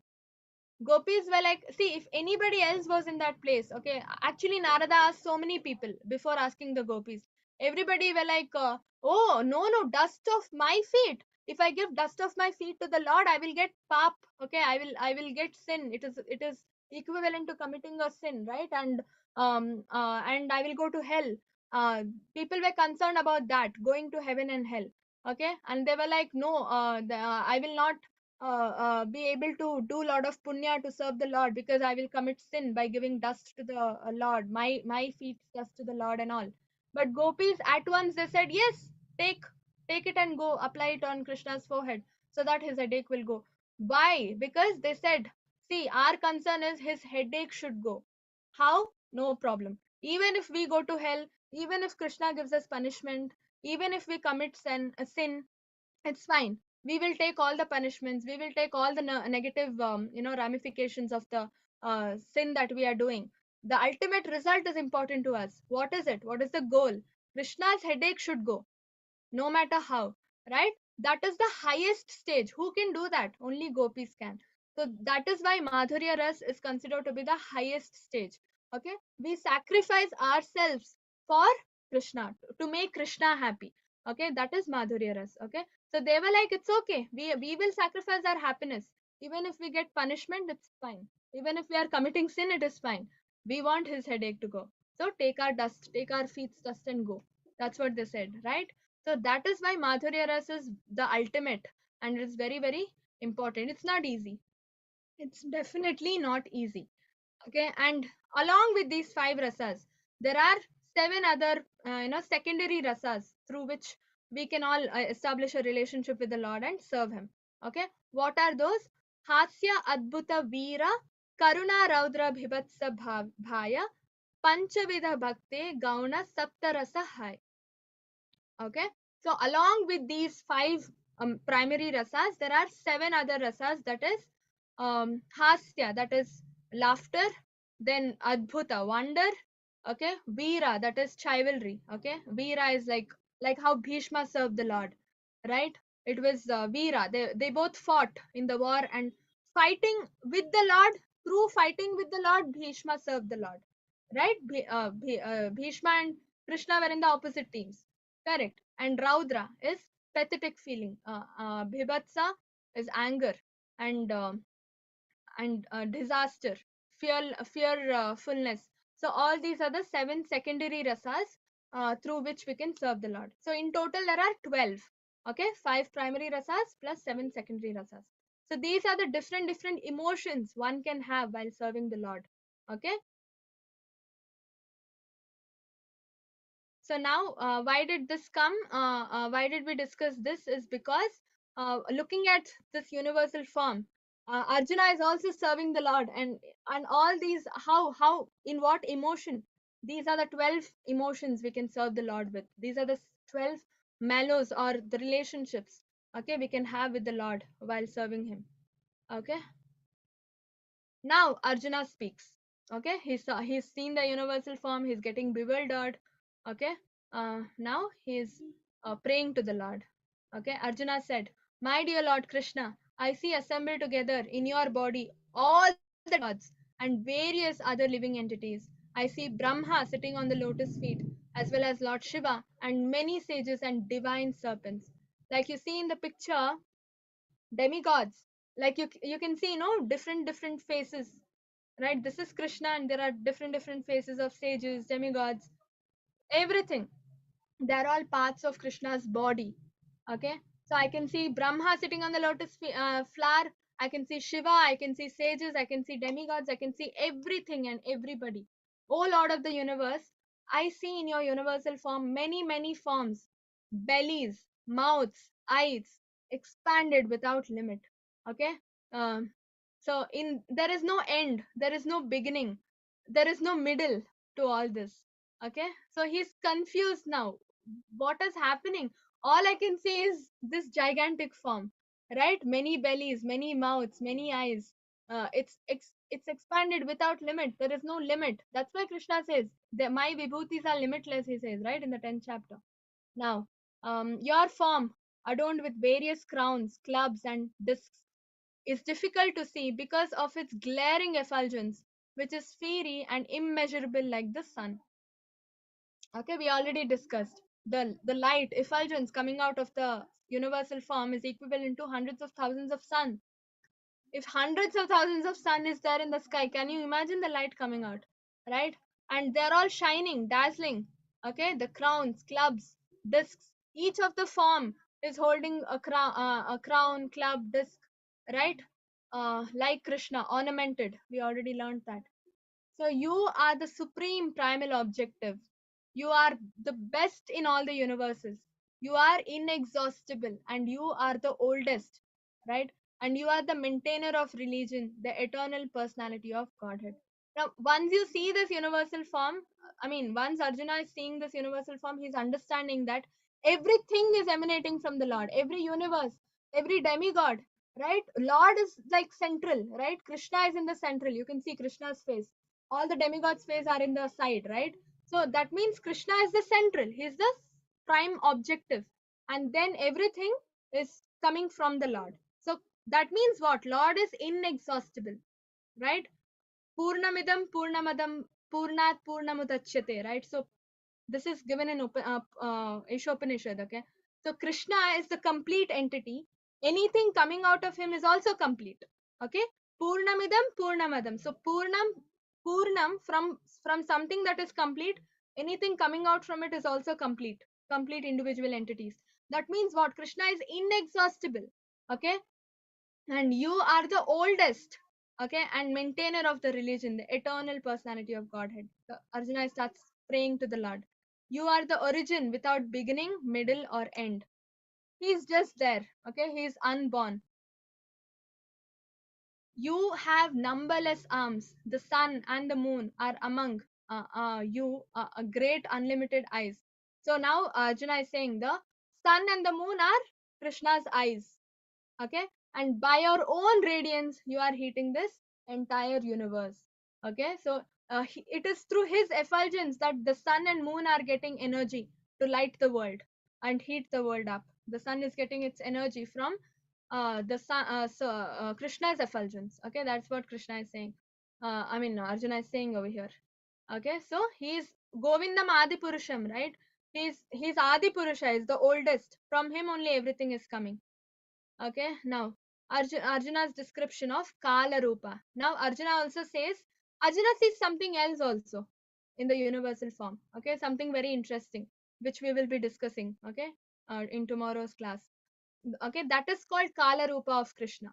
Gopis were like, see, if anybody else was in that place, okay, actually, Narada asked so many people before asking the gopis. Everybody were like, oh, no, no, dust of my feet. If I give dust of my feet to the Lord, I will get pap. Okay, I will get sin. It is equivalent to committing a sin, right? And I will go to hell. Uh, People were concerned about that, going to heaven and hell. Okay, and they were like, no, I will not be able to do a lot of punya to serve the Lord, because I will commit sin by giving dust to the Lord, my feet dust to the Lord and all. But gopis at once they said, yes, take take it and go apply it on Krishna's forehead so that his headache will go. Why? Because they said, see, our concern is his headache should go. How? No problem. Even if we go to hell, even if Krishna gives us punishment, even if we commit sin, it's fine. We will take all the punishments, we will take all the negative ramifications of the sin that we are doing. The ultimate result is important to us. What is it? What is the goal? Krishna's headache should go, no matter how, right? That is the highest stage. Who can do that? Only gopis can. So that is why Madhurya Ras is considered to be the highest stage. Okay, we sacrifice ourselves for Krishna, to make Krishna happy. Okay, that is Madhurya Ras. Okay, so they were like, it's okay, we will sacrifice our happiness. Even if we get punishment, it's fine. Even if we are committing sin, it is fine. We want his headache to go. So take our dust, take our feet's dust and go. That's what they said, right? So that is why Madhurya Ras is the ultimate, and it's very, very important. It's not easy. It's definitely not easy. Okay, and along with these five rasas, there are seven other, secondary rasas through which we can all establish a relationship with the Lord and serve Him. Okay, what are those? Hasya Adbhuta Veera Karuna Raudra Bhibatsa Bhaya Panchavidha Bhakte Gauna Saptarasa Hai. Okay, so along with these five primary rasas, there are seven other rasas, that is hasya, that is laughter, then adbhuta, wonder, okay, veera, that is chivalry. Okay, veera is like how Bhishma served the Lord, right? It was veera. They both fought in the war, and fighting with the Lord, through fighting with the Lord, Bhishma served the Lord, right? Bhishma and Krishna were in the opposite teams. Correct. And Raudra is pathetic feeling. Bhibatsa is anger, and disaster, fearfulness. So all these are the seven secondary rasas through which we can serve the Lord. So in total there are 12. Okay, five primary rasas plus seven secondary rasas. So these are the different emotions one can have while serving the Lord. Okay. So now, why did this come? Why did we discuss this? Is because looking at this universal form, Arjuna is also serving the Lord, and all these, how in what emotion? These are the 12 emotions we can serve the Lord with. These are the 12 mellows, or the relationships. Okay, we can have with the Lord while serving Him. Okay. Now Arjuna speaks. Okay, he's seen the universal form. He's getting bewildered. Okay, now he's praying to the Lord. Okay, Arjuna said, "My dear Lord Krishna, I see assembled together in your body all the gods and various other living entities. I see Brahma sitting on the lotus feet, as well as Lord Shiva and many sages and divine serpents. Like you see in the picture, demigods, like you can see, different faces, right? This is Krishna, and there are different faces of sages, demigods, everything. They're all parts of Krishna's body. Okay, so I can see Brahma sitting on the lotus flower. I can see Shiva, I can see sages, I can see demigods, I can see everything and everybody. Oh Lord of the universe, I see in your universal form many forms, bellies, mouths, eyes, expanded without limit. Okay, um, so in there is no end, there is no beginning, there is no middle to all this. Okay, so he's confused now. What is happening? All I can say is this gigantic form, right? Many bellies, many mouths, many eyes. It's expanded without limit. There is no limit. That's why Krishna says that my vibhutis are limitless. He says, right, in the 10th chapter. Now, your form, adorned with various crowns, clubs, and discs, is difficult to see because of its glaring effulgence, which is fiery and immeasurable like the sun. Okay, we already discussed the light effulgence coming out of the universal form is equivalent to hundreds of thousands of sun. If hundreds of thousands of sun is there in the sky, can you imagine the light coming out, right? And they're all shining, dazzling. Okay, the crowns, clubs, discs, each of the form is holding a crown, club, disc, right? Like Krishna, ornamented. We already learned that. So you are the supreme primal objective. You are the best in all the universes. You are inexhaustible and you are the oldest, right? And you are the maintainer of religion, the eternal personality of Godhead. Now, once you see this universal form, once Arjuna is seeing this universal form, he's understanding that everything is emanating from the Lord. Every universe, every demigod, right? Lord is like central, right? Krishna is in the central. You can see Krishna's face. All the demigods' face are in the side, right? So that means Krishna is the central. He's the prime objective. And then everything is coming from the Lord. So that means what? Lord is inexhaustible, right? Purnamidam Purnamadam Purnat Purnamudachyate, right? So this is given in Ishopanishad, okay? So Krishna is the complete entity. Anything coming out of him is also complete, okay? Purnamidam Purnamadam. So Purnam from something that is complete, anything coming out from it is also complete individual entities. That means what? Krishna is inexhaustible, okay? And you are the oldest, okay, and maintainer of the religion, the eternal personality of Godhead. So Arjuna starts praying to the Lord. You are the origin without beginning, middle, or end. He's just there, okay? He's unborn. You have numberless arms. The sun and the moon are among you, a great unlimited eyes. So now Arjuna is saying the sun and the moon are Krishna's eyes, okay? And by your own radiance you are heating this entire universe, okay? So it is through his effulgence that the sun and moon are getting energy to light the world and heat the world up. The sun is getting its energy from the sun, Krishna's effulgence, okay? That's what Krishna is saying. Arjuna is saying over here, okay? So he's Govindam Adi Purusham, right? He's Adi Purusha, is the oldest. From him only everything is coming. Okay, now Arjuna's description of Kala Rupa. Now Arjuna also says, Arjuna sees something else also in the universal form. Okay, something very interesting, which we will be discussing, okay, in tomorrow's class. Okay, that is called Kala Rupa of Krishna.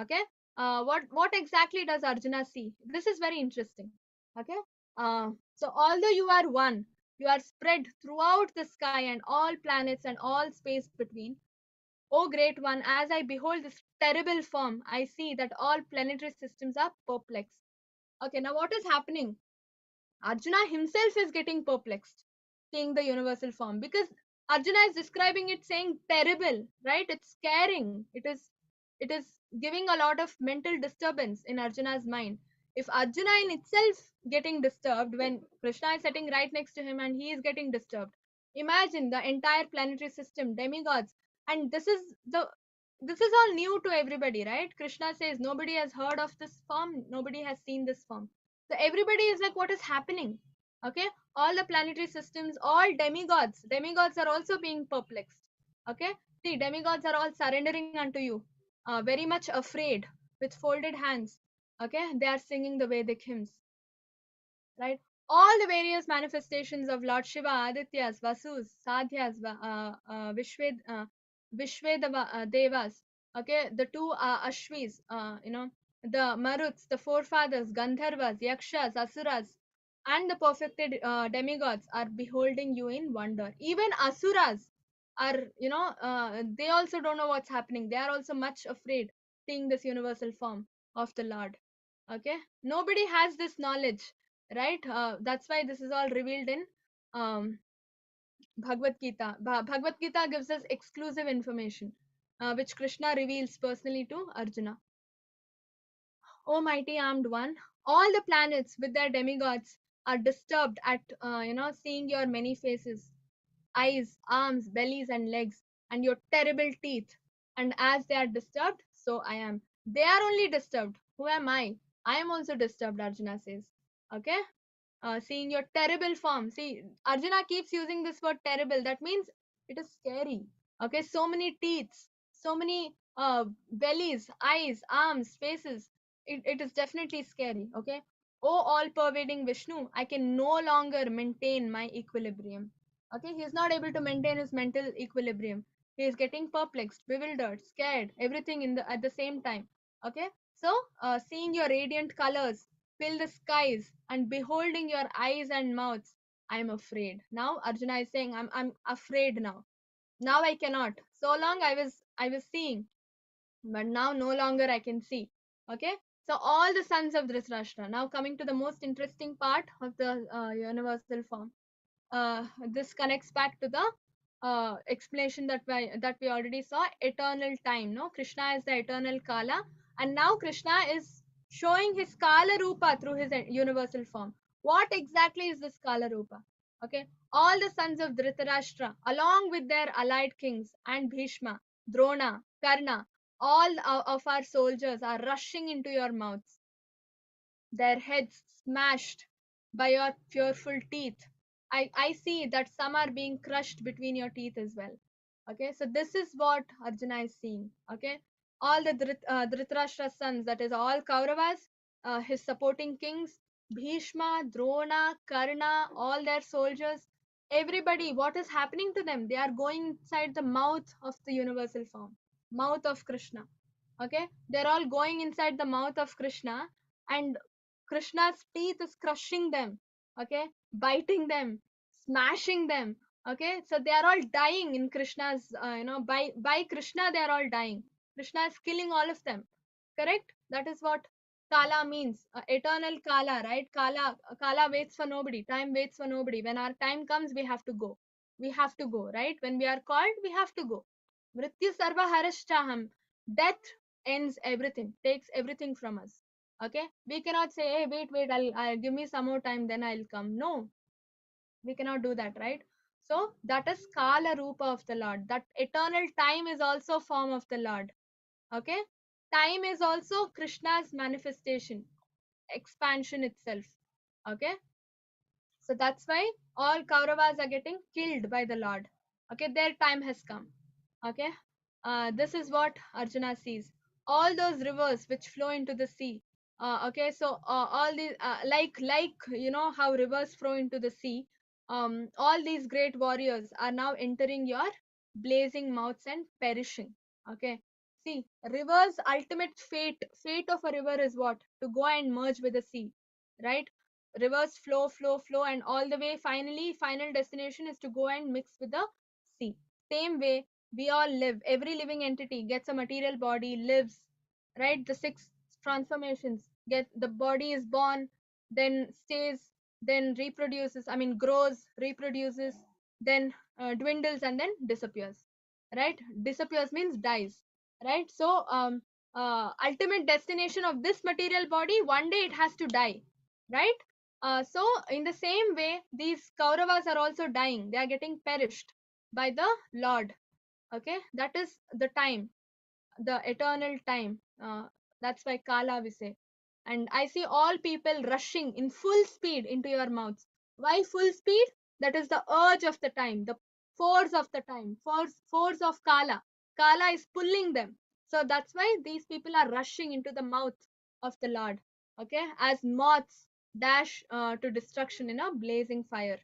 Okay, what exactly does Arjuna see? This is very interesting. Okay, so although you are one, you are spread throughout the sky and all planets and all space between. O great one, as I behold this terrible form, I see that all planetary systems are perplexed. Okay, now what is happening? Arjuna himself is getting perplexed, seeing the universal form, because Arjuna is describing it saying terrible, right? It's scaring. It is giving a lot of mental disturbance in Arjuna's mind. If Arjuna in itself getting disturbed when Krishna is sitting right next to him and he is getting disturbed, imagine the entire planetary system, demigods, and this is all new to everybody, right? Krishna says nobody has heard of this form, nobody has seen this form. So everybody is like, what is happening? Okay, all the planetary systems, all demigods are also being perplexed. Okay, see, demigods are all surrendering unto you, very much afraid, with folded hands. Okay, they are singing the Vedic hymns, right? All the various manifestations of Lord Shiva, Adityas, Vasus, Sadhyas, Vishwedava Devas, okay, the two Ashvis, the Maruts, the forefathers, Gandharvas, Yakshas, Asuras, and the perfected demigods are beholding you in wonder. Even Asuras are, they also don't know what's happening. They are also much afraid seeing this universal form of the Lord. Okay, nobody has this knowledge, right? That's why this is all revealed in um, Bhagavad Gita. Bhagavad Gita gives us exclusive information, which Krishna reveals personally to Arjuna. O mighty armed one, all the planets with their demigods are disturbed at seeing your many faces, eyes, arms, bellies, and legs, and your terrible teeth. And as they are disturbed, so I am. They are only disturbed. Who am I? I am also disturbed, Arjuna says. Okay? Seeing your terrible form. See, Arjuna keeps using this word terrible. That means it is scary. Okay? So many teeth, so many bellies, eyes, arms, faces. It is definitely scary. Okay? Oh, all pervading Vishnu, I can no longer maintain my equilibrium. Okay, he is not able to maintain his mental equilibrium. He is getting perplexed, bewildered, scared, everything in the at the same time. Okay, so seeing your radiant colors fill the skies and beholding your eyes and mouths, I am afraid. Now Arjuna is saying, I'm afraid now. Now I cannot. So long I was seeing, but now no longer I can see. Okay, so all the sons of Dhritarashtra. Now coming to the most interesting part of the universal form. This connects back to the explanation that we already saw. Eternal time. No, Krishna is the eternal Kala, and now Krishna is showing his Kala Rupa through his universal form. What exactly is this Kala Rupa? Okay, all the sons of Dhritarashtra, along with their allied kings and Bhishma, Drona, Karna, all of our soldiers are rushing into your mouths, their heads smashed by your fearful teeth. I see that some are being crushed between your teeth as well. Okay, so this is what Arjuna is seeing. Okay, all the Dhritarashtra's sons, that is all Kauravas, his supporting kings, Bhishma, Drona, Karna, all their soldiers, everybody, what is happening to them? They are going inside the mouth of the universal form, mouth of Krishna. Okay, they're all going inside the mouth of Krishna, and Krishna's teeth is crushing them, okay, biting them, smashing them. Okay, so they are all dying in Krishna's, by Krishna they are all dying. Krishna is killing all of them. Correct? That is what Kala means. Eternal Kala, right? Kala waits for nobody. Time waits for nobody. When our time comes, we have to go. We have to go, right? When we are called, we have to go. Mrityu sarva harashchaham. Death ends everything, takes everything from us. Okay, we cannot say, hey, wait, I'll give me some more time, then I'll come. No, we cannot do that, right? So that is Kala Rupa of the Lord. That eternal time is also form of the Lord. Okay, time is also Krishna's manifestation, expansion itself. Okay, so that's why all Kauravas are getting killed by the Lord. Okay, their time has come. Okay, this is what Arjuna sees. All those rivers which flow into the sea. Okay, so all these, like how rivers flow into the sea. All these great warriors are now entering your blazing mouths and perishing. Okay, see, rivers' ultimate fate of a river is what? To go and merge with the sea, right? Rivers flow, and all the way, final destination is to go and mix with the sea. Same way, we all live. Every living entity gets a material body, lives, right? The six transformations. Get the body is born, then stays, then reproduces. I mean, grows, reproduces, then dwindles, and then disappears. Right? Disappears means dies. Right? So, ultimate destination of this material body, one day it has to die. Right? So, in the same way, these Kauravas are also dying. They are getting perished by the Lord. Okay, that is the time, the eternal time. That's why Kala we say. And I see all people rushing in full speed into your mouths. Why full speed? That is the urge of the time, the force of the time, force of Kala. Kala is pulling them. So that's why these people are rushing into the mouth of the Lord. Okay, as moths dash to destruction in a blazing fire,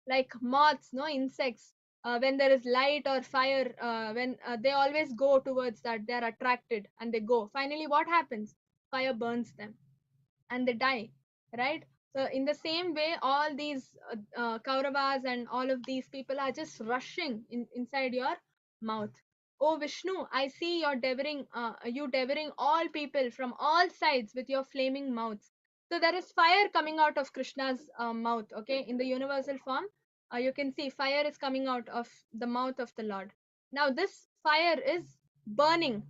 like moths, no, insects, when there is light or fire, when they always go towards that, they are attracted and they go. Finally, what happens? Fire burns them and they die, right? So in the same way, all these Kauravas and all of these people are just rushing inside your mouth. Oh Vishnu, I see you devouring all people from all sides with your flaming mouths. So there is fire coming out of Krishna's mouth. Okay, in the universal form, you can see fire is coming out of the mouth of the Lord. Now this fire is burning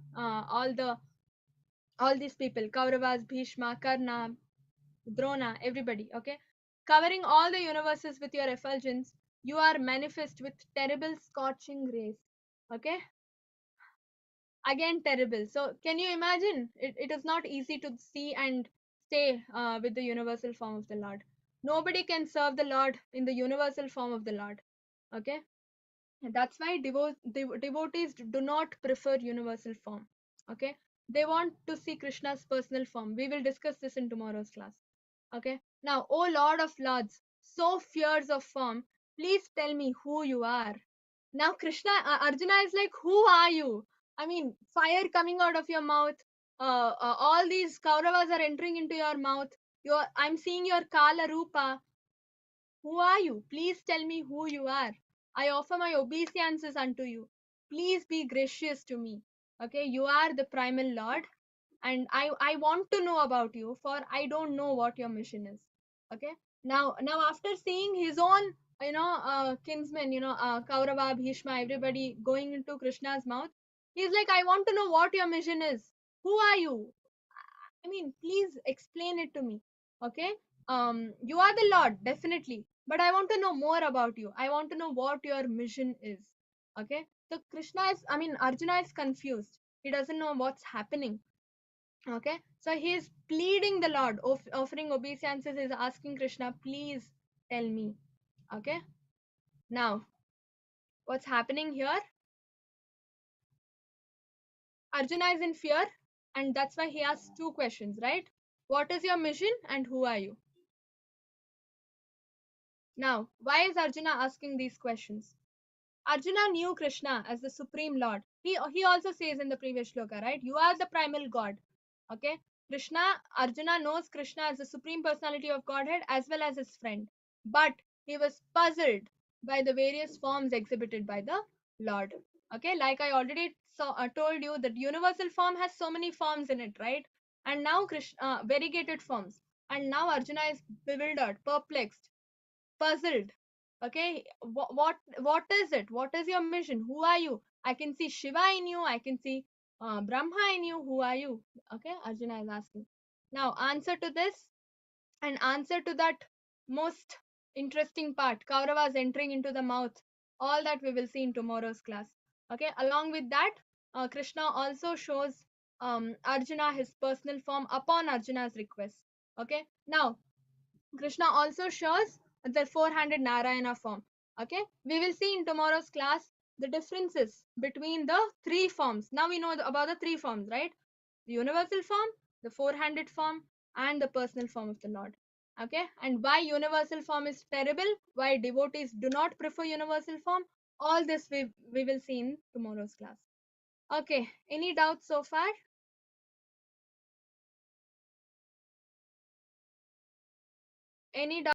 all these people, Kauravas, Bhishma, Karna, Drona, everybody, okay? Covering all the universes with your effulgence, you are manifest with terrible scorching rays, okay? Again, terrible. So, can you imagine? It is not easy to see and stay with the universal form of the Lord. Nobody can serve the Lord in the universal form of the Lord, okay? That's why devotees do not prefer universal form, okay? They want to see Krishna's personal form. We will discuss this in tomorrow's class. Okay. Now, O Lord of Lords, so fierce of form, please tell me who you are. Now Krishna, Arjuna is like, who are you? I mean, fire coming out of your mouth. All these Kauravas are entering into your mouth. I'm seeing your Kala Rupa. Who are you? Please tell me who you are. I offer my obeisances unto you. Please be gracious to me. Okay, you are the primal Lord, and I want to know about you, for I don't know what your mission is. Okay, now after seeing his own kinsmen, Kaurava, Bhishma, everybody going into Krishna's mouth, he's like, I want to know what your mission is. Who are you? I mean, please explain it to me. Okay. You are the Lord, definitely. But I want to know more about you. I want to know what your mission is. Okay. So Arjuna is confused. He doesn't know what's happening. Okay. So he is pleading the Lord, offering obeisances, is asking Krishna, please tell me. Okay. Now, what's happening here? Arjuna is in fear, and that's why he asks two questions, right? What is your mission and who are you? Now, why is Arjuna asking these questions? Arjuna knew Krishna as the supreme lord. He also says in the previous shloka, right? You are the primal god. Okay? Arjuna knows Krishna as the supreme personality of Godhead as well as his friend. But he was puzzled by the various forms exhibited by the Lord. Okay, like I already told you, that universal form has so many forms in it, right? And now Krishna, variegated forms. And now Arjuna is bewildered, perplexed, puzzled. Okay, what is it? What is your mission? Who are you? I can see Shiva in you. I can see Brahma in you. Who are you? Okay, Arjuna is asking. Now, answer to this, and answer to that most interesting part, Kauravas entering into the mouth. All that we will see in tomorrow's class. Okay, along with that, Krishna also shows Arjuna his personal form upon Arjuna's request. Okay, now Krishna also shows the four-handed Narayana form. Okay, we will see in tomorrow's class the differences between the three forms. Now we know about the three forms, right? The universal form, the four-handed form, and the personal form of the Lord. Okay, and why universal form is terrible, why devotees do not prefer universal form, all this we will see in tomorrow's class. Okay, any doubts so far? Any